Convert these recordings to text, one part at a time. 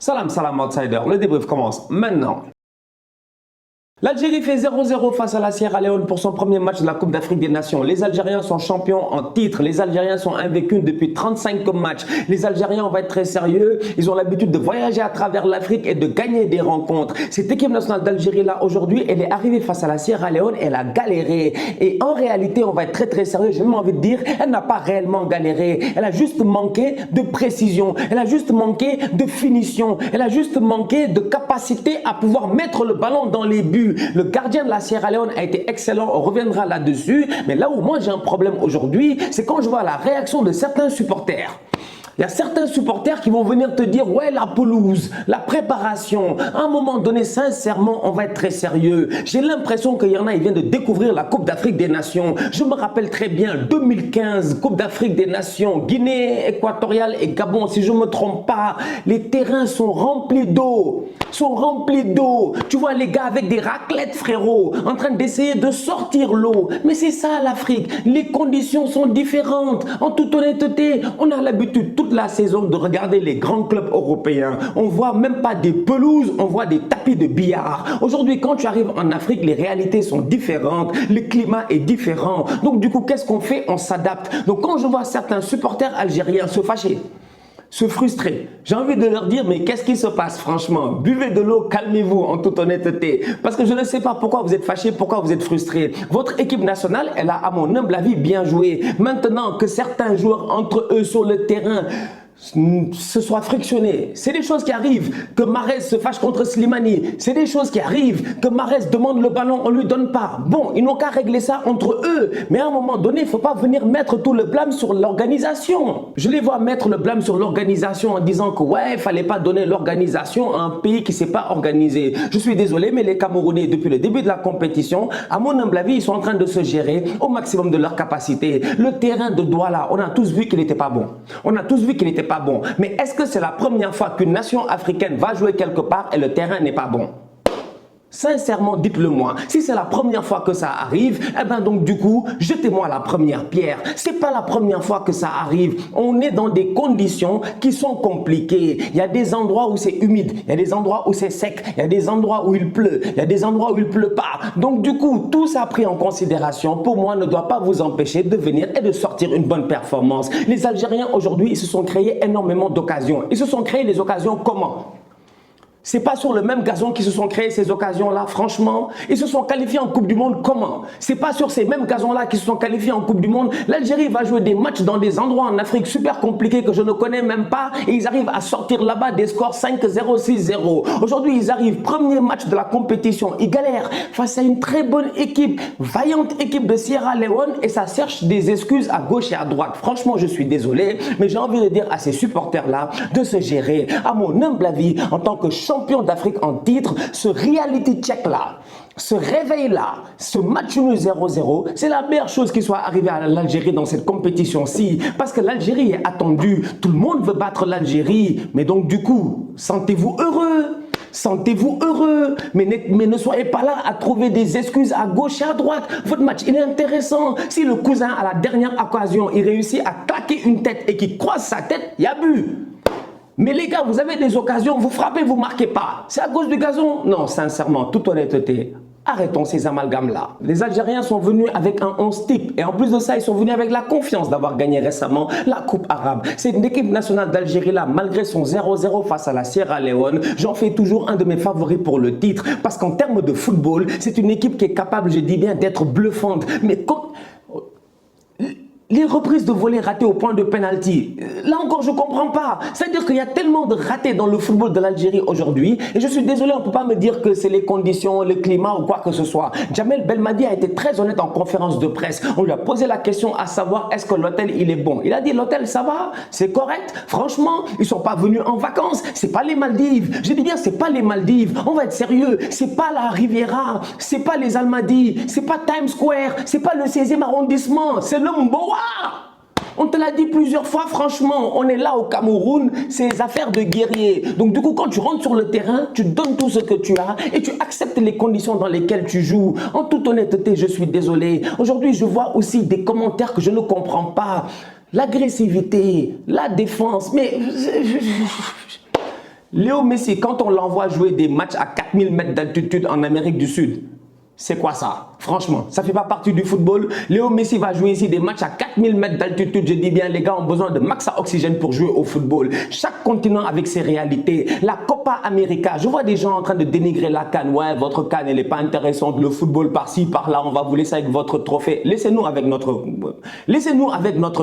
Salam, salam outsider, le débrief commence maintenant. L'Algérie fait 0-0 face à la Sierra Leone pour son premier match de la Coupe d'Afrique des Nations. Les Algériens sont champions en titre. Les Algériens sont invaincus depuis 35 matchs. Les Algériens, on va être très sérieux. Ils ont l'habitude de voyager à travers l'Afrique et de gagner des rencontres. Cette équipe nationale d'Algérie là, aujourd'hui, elle est arrivée face à la Sierra Leone. Elle a galéré. Et en réalité, on va être très sérieux. J'ai même envie de dire, elle n'a pas réellement galéré. Elle a juste manqué de précision. Elle a juste manqué de finition. Elle a juste manqué de capacité à pouvoir mettre le ballon dans les buts. Le gardien de la Sierra Leone a été excellent, on reviendra là-dessus. Mais là où moi j'ai un problème aujourd'hui, c'est quand je vois la réaction de certains supporters. Il y a certains supporters qui vont venir te dire « Ouais, la pelouse, la préparation. » À un moment donné, sincèrement, on va être très sérieux. J'ai l'impression qu'il y en a, ils viennent de découvrir la Coupe d'Afrique des Nations. Je me rappelle très bien, 2015, Coupe d'Afrique des Nations, Guinée équatoriale et Gabon, si je ne me trompe pas. Les terrains sont remplis d'eau. Tu vois les gars avec des raclettes, frérot, en train d'essayer de sortir l'eau. Mais c'est ça l'Afrique. Les conditions sont différentes. En toute honnêteté, on a l'habitude toute la saison de regarder les grands clubs européens. On voit même pas des pelouses, on voit des tapis de billard. Aujourd'hui, quand tu arrives en Afrique, les réalités sont différentes. Le climat est différent. Donc du coup, qu'est-ce qu'on fait? On s'adapte. Donc quand je vois certains supporters algériens se fâcher, se frustrer, j'ai envie de leur dire, mais qu'est-ce qui se passe franchement? Buvez de l'eau, calmez-vous en toute honnêteté. Parce que je ne sais pas pourquoi vous êtes fâchés, pourquoi vous êtes frustrés. Votre équipe nationale, elle a à mon humble avis bien joué. Maintenant que certains joueurs entre eux sur le terrain se soit frictionné. C'est des choses qui arrivent. Que Mahrez se fâche contre Slimani. C'est des choses qui arrivent. Que Mahrez demande le ballon, on ne lui donne pas. Bon, ils n'ont qu'à régler ça entre eux. Mais à un moment donné, il ne faut pas venir mettre tout le blâme sur l'organisation. Je les vois mettre le blâme sur l'organisation en disant que ouais, il ne fallait pas donner l'organisation à un pays qui ne s'est pas organisé. Je suis désolé, mais les Camerounais, depuis le début de la compétition, à mon humble avis, ils sont en train de se gérer au maximum de leur capacité. Le terrain de Douala, on a tous vu qu'il n'était pas bon. On a tous vu qu'il n'était pas bon. Mais est-ce que c'est la première fois qu'une nation africaine va jouer quelque part et le terrain n'est pas bon? Sincèrement, dites-le moi. Si c'est la première fois que ça arrive, eh ben donc du coup, jetez-moi la première pierre. C'est pas la première fois que ça arrive. On est dans des conditions qui sont compliquées. Il y a des endroits où c'est humide, il y a des endroits où c'est sec, il y a des endroits où il pleut, il y a des endroits où il pleut pas. Donc du coup, tout ça pris en considération, pour moi, ne doit pas vous empêcher de venir et de sortir une bonne performance. Les Algériens aujourd'hui, ils se sont créés énormément d'occasions. Ils se sont créés des occasions comment? C'est pas sur le même gazon qu'ils se sont créés ces occasions-là, franchement. Ils se sont qualifiés en Coupe du Monde comment? C'est pas sur ces mêmes gazons-là qu'ils se sont qualifiés en Coupe du Monde. L'Algérie va jouer des matchs dans des endroits en Afrique super compliqués que je ne connais même pas et ils arrivent à sortir là-bas des scores 5-0, 6-0. Aujourd'hui, ils arrivent, premier match de la compétition, ils galèrent face à une très bonne équipe, vaillante équipe de Sierra Leone et ça cherche des excuses à gauche et à droite. Franchement, je suis désolé, mais j'ai envie de dire à ces supporters-là de se gérer. À mon humble avis, en tant que champion d'Afrique en titre, ce reality check-là, ce réveil-là, ce match nul 0-0, c'est la meilleure chose qui soit arrivée à l'Algérie dans cette compétition-ci. Parce que l'Algérie est attendue. Tout le monde veut battre l'Algérie. Mais donc, du coup, sentez-vous heureux. Sentez-vous heureux, mais ne soyez pas là à trouver des excuses à gauche et à droite. Votre match, il est intéressant. Si le cousin, à la dernière occasion, il réussit à claquer une tête et qu'il croise sa tête, il y a but. Mais les gars, vous avez des occasions, vous frappez, vous ne marquez pas. C'est à cause du gazon? Non, sincèrement, toute honnêteté, arrêtons ces amalgames-là. Les Algériens sont venus avec un 11 type. Et en plus de ça, ils sont venus avec la confiance d'avoir gagné récemment la Coupe arabe. C'est une équipe nationale d'Algérie-là, malgré son 0-0 face à la Sierra Leone, j'en fais toujours un de mes favoris pour le titre. Parce qu'en termes de football, c'est une équipe qui est capable, je dis bien, d'être bluffante. Mais quand... Les reprises de volets ratées au point de penalty, là encore je ne comprends pas. C'est-à-dire qu'il y a tellement de ratés dans le football de l'Algérie aujourd'hui et je suis désolé, on ne peut pas me dire que c'est les conditions, le climat ou quoi que ce soit. Jamel Belmadi a été très honnête en conférence de presse. On lui a posé la question à savoir est-ce que l'hôtel il est bon. Il a dit l'hôtel ça va, c'est correct. Franchement, ils ne sont pas venus en vacances, c'est pas les Maldives. Je dis bien c'est pas les Maldives, on va être sérieux. C'est pas la Riviera, c'est pas les Almadies, c'est pas Times Square, c'est pas le 16e arrondissement, c'est le Mboa. On te l'a dit plusieurs fois, franchement, on est là au Cameroun, c'est des affaires de guerriers. Donc du coup, quand tu rentres sur le terrain, tu donnes tout ce que tu as et tu acceptes les conditions dans lesquelles tu joues. En toute honnêteté, je suis désolé. Aujourd'hui, je vois aussi des commentaires que je ne comprends pas. L'agressivité, la défense, mais... Léo Messi, quand on l'envoie jouer des matchs à 4000 mètres d'altitude en Amérique du Sud, c'est quoi ça? Franchement, ça ne fait pas partie du football. Léo Messi va jouer ici des matchs à 4000 mètres d'altitude. Je dis bien, les gars ont besoin de max à oxygène pour jouer au football. Chaque continent avec ses réalités. La Copa América, je vois des gens en train de dénigrer la CAN. Ouais, votre CAN, elle n'est pas intéressante. Le football par-ci, par-là, on va vous laisser avec votre trophée. Laissez-nous avec notre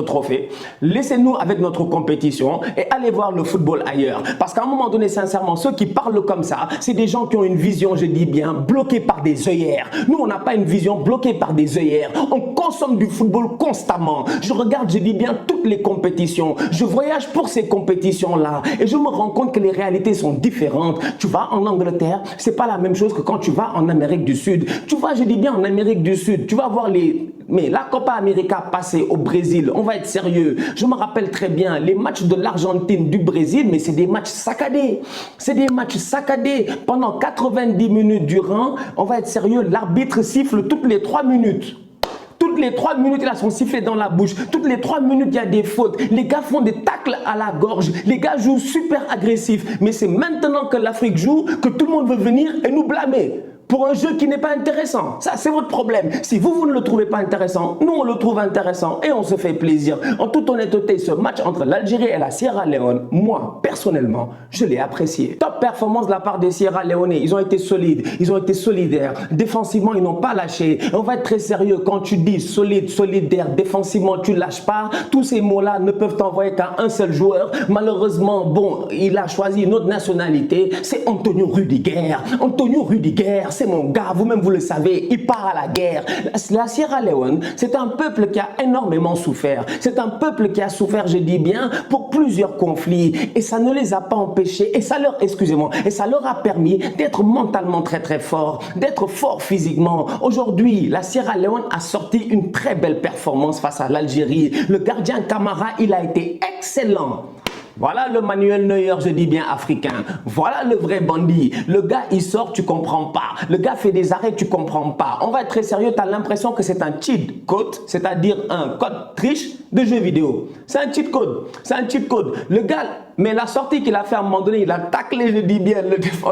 trophée. Laissez-nous avec notre compétition et allez voir le football ailleurs. Parce qu'à un moment donné, sincèrement, ceux qui parlent comme ça, c'est des gens qui ont une vision, je dis bien, bloquée par des œillères. Nous, on n'a pas une vision bloquée par des œillères. On consomme du football constamment. Je regarde, je dis bien, toutes les compétitions. Je voyage pour ces compétitions-là et je me rends compte que les réalités sont différentes. Tu vas en Angleterre, c'est pas la même chose que quand tu vas en Amérique du Sud. Tu vas, je dis bien, en Amérique du Sud, tu vas voir mais la Copa América passée au Brésil, on va être sérieux. Je me rappelle très bien les matchs de l'Argentine, du Brésil, mais c'est des matchs saccadés. C'est des matchs saccadés. Pendant 90 minutes durant, on va être sérieux, l'arbitre siffle toutes les 3 minutes. Toutes les 3 minutes, il a son sifflet dans la bouche. Toutes les 3 minutes, il y a des fautes. Les gars font des tacles à la gorge. Les gars jouent super agressifs. Mais c'est maintenant que l'Afrique joue que tout le monde veut venir et nous blâmer pour un jeu qui n'est pas intéressant. Ça, c'est votre problème. Si vous ne le trouvez pas intéressant, nous, on le trouve intéressant et on se fait plaisir. En toute honnêteté, ce match entre l'Algérie et la Sierra Leone, moi, personnellement, je l'ai apprécié. Top performance de la part des Sierra Leonais. Ils ont été solides, ils ont été solidaires. Défensivement, ils n'ont pas lâché. On va être très sérieux. Quand tu dis solide, solidaire, défensivement, tu ne lâches pas. Tous ces mots-là ne peuvent t'envoyer qu'à un seul joueur. Malheureusement, bon, il a choisi une autre nationalité. C'est Antonio Rudiger. Antonio Rudiger, c'est mon gars, vous-même vous le savez, il part à la guerre. La Sierra Leone, c'est un peuple qui a énormément souffert. C'est un peuple qui a souffert, je dis bien, pour plusieurs conflits. Et ça ne les a pas empêchés, et ça leur, excusez-moi, et ça leur a permis d'être mentalement très très forts, d'être forts physiquement. Aujourd'hui, la Sierra Leone a sorti une très belle performance face à l'Algérie. Le gardien Camara, il a été excellent. Voilà le Manuel Neuer, je dis bien africain. Voilà le vrai bandit. Le gars, il sort, tu comprends pas. Le gars fait des arrêts, tu comprends pas. On va être très sérieux, tu as l'impression que c'est un cheat code, c'est-à-dire un code triche de jeu vidéo. C'est un cheat code. C'est un cheat code. Le gars, mais la sortie qu'il a fait à un moment donné, il a taclé, je dis bien,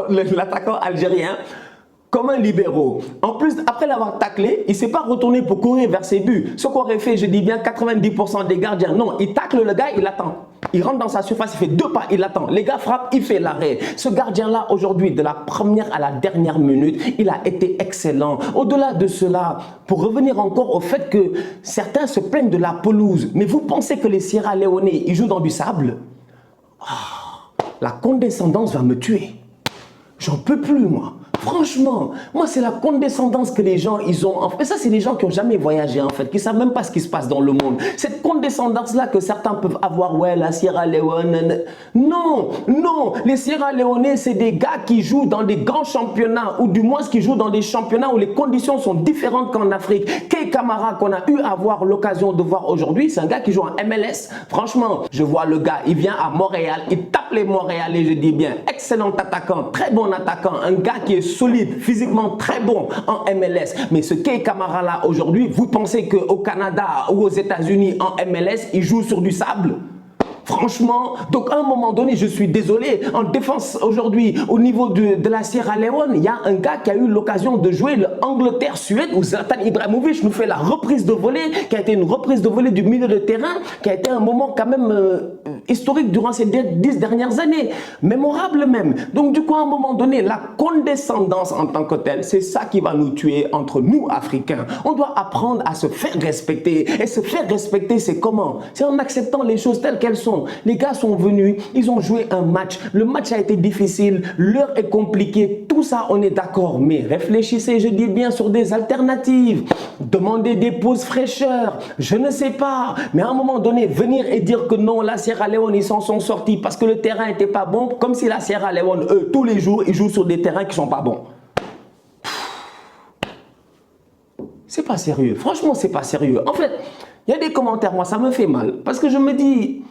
l'attaquant algérien comme un libéraux. En plus, après l'avoir taclé, il ne s'est pas retourné pour courir vers ses buts. Ce qu'aurait fait, je dis bien, 90% des gardiens. Non, il tacle le gars, il attend. Il rentre dans sa surface, il fait 2 pas, il attend. Les gars frappent, il fait l'arrêt. Ce gardien-là, aujourd'hui, de la première à la dernière minute, il a été excellent. Au-delà de cela, pour revenir encore au fait que certains se plaignent de la pelouse, mais vous pensez que les Sierra Leonais, ils jouent dans du sable? La condescendance va me tuer. J'en peux plus, moi. Franchement, moi, c'est la condescendance que les gens, ils ont. En fait, ça, c'est les gens qui n'ont jamais voyagé, en fait, qui ne savent même pas ce qui se passe dans le monde. Cette condescendance-là que certains peuvent avoir, ouais, la Sierra Leone. Non, non, les Sierra Leonais, c'est des gars qui jouent dans des grands championnats, ou du moins qui jouent dans des championnats où les conditions sont différentes qu'en Afrique. Kei Kamara, qu'on a eu à avoir l'occasion de voir aujourd'hui, c'est un gars qui joue en MLS. Franchement, je vois le gars, il vient à Montréal, il tape les Montréalais, je dis bien, excellent attaquant, très bon attaquant, un gars qui est solide, physiquement très bon en MLS. Mais ce Kei Kamara là aujourd'hui, vous pensez qu'au Canada ou aux États-Unis en MLS, il joue sur du sable? Franchement, donc à un moment donné, je suis désolé, en défense aujourd'hui, au niveau de la Sierra Leone, il y a un gars qui a eu l'occasion de jouer le Angleterre-Suède où Zlatan Ibrahimovic nous fait la reprise de volée, qui a été une reprise de volée du milieu de terrain, qui a été un moment quand même historique durant ces 10 dernières années, mémorable même. Donc du coup, à un moment donné, la condescendance en tant que telle, c'est ça qui va nous tuer entre nous, Africains. On doit apprendre à se faire respecter. Et se faire respecter, c'est comment? C'est en acceptant les choses telles qu'elles sont. Les gars sont venus, ils ont joué un match. Le match a été difficile, l'heure est compliquée. Tout ça, on est d'accord. Mais réfléchissez, je dis bien, sur des alternatives. Demandez des pauses fraîcheurs. Je ne sais pas. Mais à un moment donné, venir et dire que non, la Sierra Leone, ils s'en sont sortis parce que le terrain n'était pas bon. Comme si la Sierra Leone, eux, tous les jours, ils jouent sur des terrains qui ne sont pas bons. C'est pas sérieux. Franchement, c'est pas sérieux. En fait, il y a des commentaires, moi, ça me fait mal. Parce que je me dis...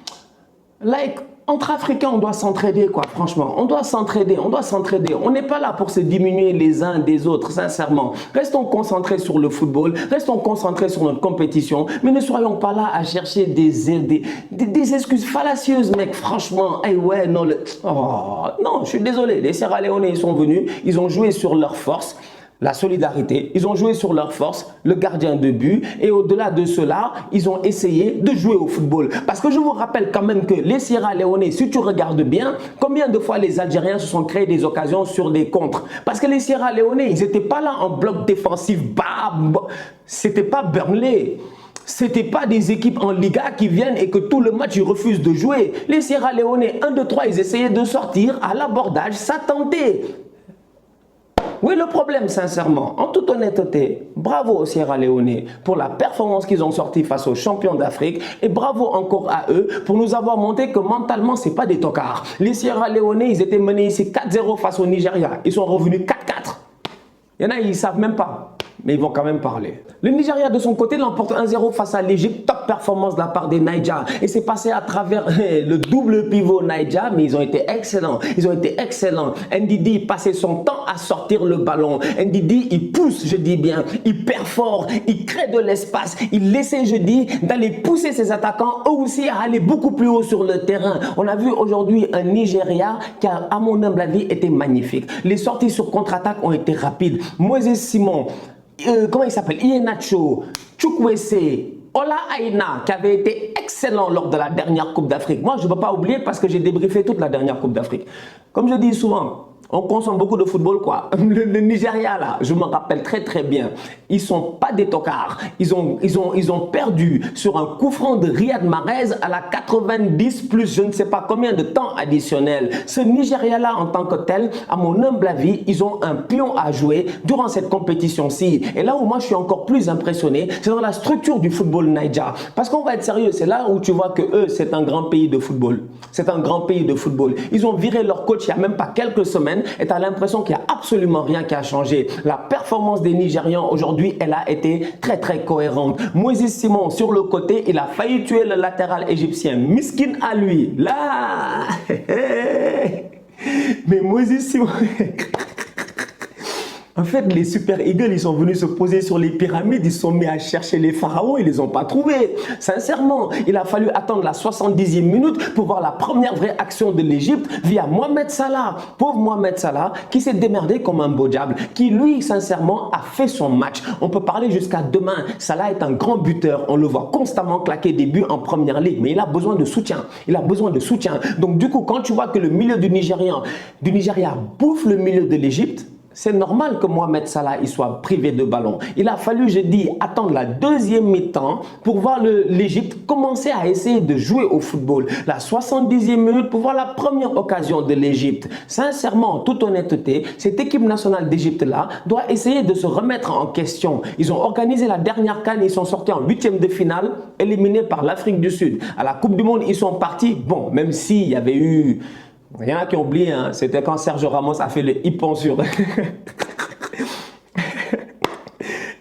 Like, Entre Africains, on doit s'entraider, quoi, franchement. On doit s'entraider, on doit s'entraider. On n'est pas là pour se diminuer les uns des autres, sincèrement. Restons concentrés sur le football, restons concentrés sur notre compétition, mais ne soyons pas là à chercher des excuses fallacieuses, mec, franchement. Hey, ouais, non, non, je suis désolé. Les Sierra Leone, ils sont venus, ils ont joué sur leur force. La solidarité, ils ont joué sur leur force, le gardien de but, et au-delà de cela, ils ont essayé de jouer au football. Parce que je vous rappelle quand même que les Sierra Leone, si tu regardes bien, combien de fois les Algériens se sont créés des occasions sur des contres? Parce que les Sierra Leone, ils n'étaient pas là en bloc défensif, c'était pas Burnley. C'était pas des équipes en Liga qui viennent et que tout le match ils refusent de jouer. Les Sierra Leone, 1, 2, 3, ils essayaient de sortir à l'abordage, ça tentait. Oui, le problème, sincèrement, en toute honnêteté, bravo aux Sierra Leone pour la performance qu'ils ont sortie face aux champions d'Afrique et bravo encore à eux pour nous avoir montré que mentalement, ce n'est pas des tocards. Les Sierra Leone, ils étaient menés ici 4-0 face au Nigeria. Ils sont revenus 4-4. Il y en a, ils ne savent même pas. Mais ils vont quand même parler. Le Nigeria, de son côté, l'emporte 1-0 face à l'Égypte. Top performance de la part des Naija. Et c'est passé à travers le double pivot Naija, mais ils ont été excellents. Ils ont été excellents. Ndidi passait son temps à sortir le ballon. Ndidi, il pousse, je dis bien. Il perd fort. Il crée de l'espace. Il essaie, je dis, d'aller pousser ses attaquants, eux aussi, à aller beaucoup plus haut sur le terrain. On a vu aujourd'hui un Nigeria qui, à mon humble avis, était magnifique. Les sorties sur contre-attaque ont été rapides. Moïse Simon, comment il s'appelle, Iheanacho, Chukwueze, Ola Aina, qui avait été excellent lors de la dernière Coupe d'Afrique. Moi, je ne peux pas oublier parce que j'ai débriefé toute la dernière Coupe d'Afrique. Comme je dis souvent, on consomme beaucoup de football, quoi. Le Nigeria, là, je me rappelle très bien. Ils ne sont pas des tocards. Ils ont perdu sur un coup franc de Riyad Mahrez à la 90 plus je ne sais pas combien de temps additionnel. Ce Nigeria-là, en tant que tel, à mon humble avis, ils ont un pion à jouer durant cette compétition-ci. Et là où moi, je suis encore plus impressionné, c'est dans la structure du football Naija. Parce qu'on va être sérieux, c'est là où tu vois que eux, c'est un grand pays de football. C'est un grand pays de football. Ils ont viré leur coach il n'y a même pas quelques semaines et tu as l'impression qu'il n'y a absolument rien qui a changé. La performance des Nigérians aujourd'hui, elle a été très cohérente. Moïse Simon sur le côté, il a failli tuer le latéral égyptien. Miskin à lui. Là mais Moïse Simon en fait, les Super Eagles, ils sont venus se poser sur les pyramides, ils se sont mis à chercher les pharaons, ils les ont pas trouvés. Sincèrement, il a fallu attendre la 70e minute pour voir la première vraie action de l'Égypte via Mohamed Salah. Pauvre Mohamed Salah, qui s'est démerdé comme un beau diable, qui lui, sincèrement, a fait son match. On peut parler jusqu'à demain. Salah est un grand buteur, on le voit constamment claquer des buts en première ligue, mais il a besoin de soutien. Il a besoin de soutien. Donc du coup, quand tu vois que le milieu du Nigeria bouffe le milieu de l'Égypte, c'est normal que Mohamed Salah il soit privé de ballon. Il a fallu, je dis, attendre la deuxième mi-temps pour voir l'Égypte commencer à essayer de jouer au football. La 70e minute pour voir la première occasion de l'Égypte. Sincèrement, en toute honnêteté, cette équipe nationale d'Égypte-là doit essayer de se remettre en question. Ils ont organisé la dernière CAN, ils sont sortis en 8e de finale, éliminés par l'Afrique du Sud. À la Coupe du Monde, ils sont partis. Bon, même s'il y avait eu... Il y en a qui ont oublié, hein, c'était quand Sergio Ramos a fait le hippon sur...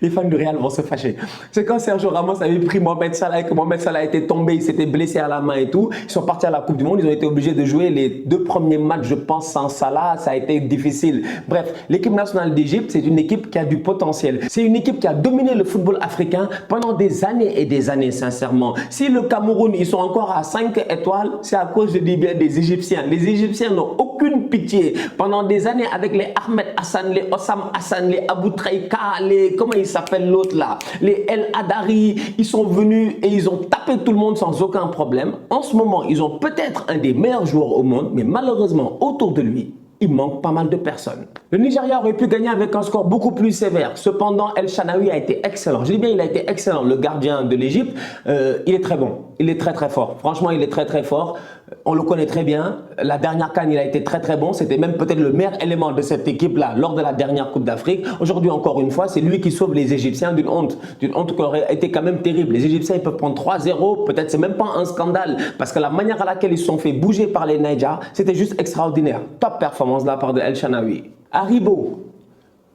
Les fans du Real vont se fâcher. C'est quand Sergio Ramos avait pris Mohamed Salah et que Mohamed Salah était tombé, il s'était blessé à la main et tout. Ils sont partis à la Coupe du Monde, ils ont été obligés de jouer les 2 premiers matchs, je pense, sans Salah. Ça a été difficile. Bref, l'équipe nationale d'Égypte, c'est une équipe qui a du potentiel. C'est une équipe qui a dominé le football africain pendant des années et des années, sincèrement. Si le Cameroun, ils sont encore à 5 étoiles, c'est à cause, je dis bien, des Égyptiens. Les Égyptiens n'ont aucune pitié. Pendant des années, avec les Ahmed Hassan, les Ossam Hassan, les Abou Traïka, les... Comment ils s'appelle l'autre là, les El Hadari, ils sont venus et ils ont tapé tout le monde sans aucun problème. En ce moment, ils ont peut-être un des meilleurs joueurs au monde, mais malheureusement, autour de lui, il manque pas mal de personnes. Le Nigeria aurait pu gagner avec un score beaucoup plus sévère. Cependant, El Shanaoui a été excellent. Je dis bien, il a été excellent. Le gardien de l'Égypte, il est très bon. Il est très fort. Franchement, il est très fort. On le connaît très bien. La dernière CAN, il a été très bon. C'était même peut-être le meilleur élément de cette équipe-là lors de la dernière Coupe d'Afrique. Aujourd'hui, encore une fois, c'est lui qui sauve les Égyptiens d'une honte qui aurait été quand même terrible. Les Égyptiens, ils peuvent prendre 3-0. Peut-être c'est même pas un scandale parce que la manière à laquelle ils se sont fait bouger par les Naija, c'était juste extraordinaire. Top performance de la part de El Shanaoui. Haribo,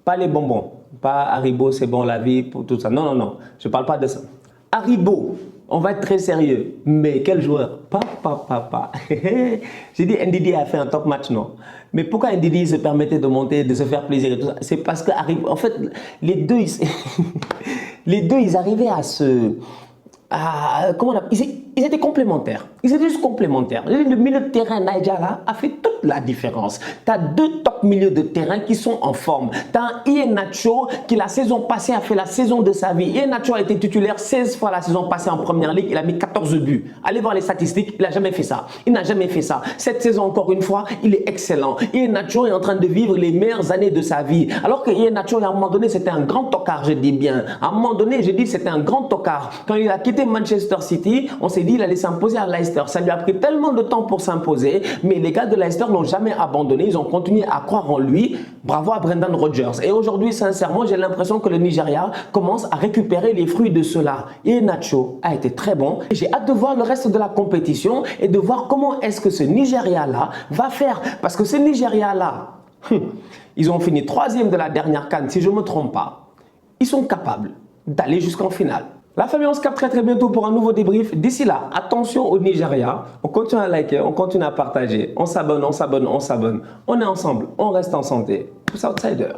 pas les bonbons. Pas Haribo, c'est bon la vie, pour tout ça. Non. Je parle pas de ça. Haribo, on va être très sérieux. Mais quel joueur? Pas papa. J'ai dit Ndidi a fait un top match, non? Mais pourquoi Ndidi se permettait de monter, de se faire plaisir et tout ça? C'est parce que, en fait, les deux, ils arrivaient à se... comment on appelle, ils étaient complémentaires. Ils étaient juste complémentaires. Le milieu de terrain Nigeria a fait toute la différence. Tu as deux top milieux de terrain qui sont en forme. Tu as un Iheanacho qui la saison passée a fait la saison de sa vie. Iheanacho a été titulaire 16 fois la saison passée en première ligue. Il a mis 14 buts. Allez voir les statistiques, il n'a jamais fait ça. Il n'a jamais fait ça. Cette saison, encore une fois, il est excellent. Iheanacho est en train de vivre les meilleures années de sa vie. Alors que Iheanacho, à un moment donné, c'était un grand tocard, je dis bien. À un moment donné, j'ai dit c'était un grand tocard. Quand il a quitté Manchester City, on s'est dit il allait s'imposer à Leicester. Ça lui a pris tellement de temps pour s'imposer, mais les gars de Leicester n'ont jamais abandonné. Ils ont continué à croire en lui. Bravo à Brendan Rodgers. Et aujourd'hui, sincèrement, j'ai l'impression que le Nigeria commence à récupérer les fruits de cela. Iheanacho a été très bon. J'ai hâte de voir le reste de la compétition et de voir comment est-ce que ce Nigeria-là va faire. Parce que ce Nigeria-là, ils ont fini 3e de la dernière CAN, si je ne me trompe pas. Ils sont capables d'aller jusqu'en finale. La famille, on se capte très bientôt pour un nouveau débrief. D'ici là, attention au Nigeria. On continue à liker, on continue à partager. On s'abonne, on s'abonne, on s'abonne. On est ensemble, on reste en santé. Tous outsiders.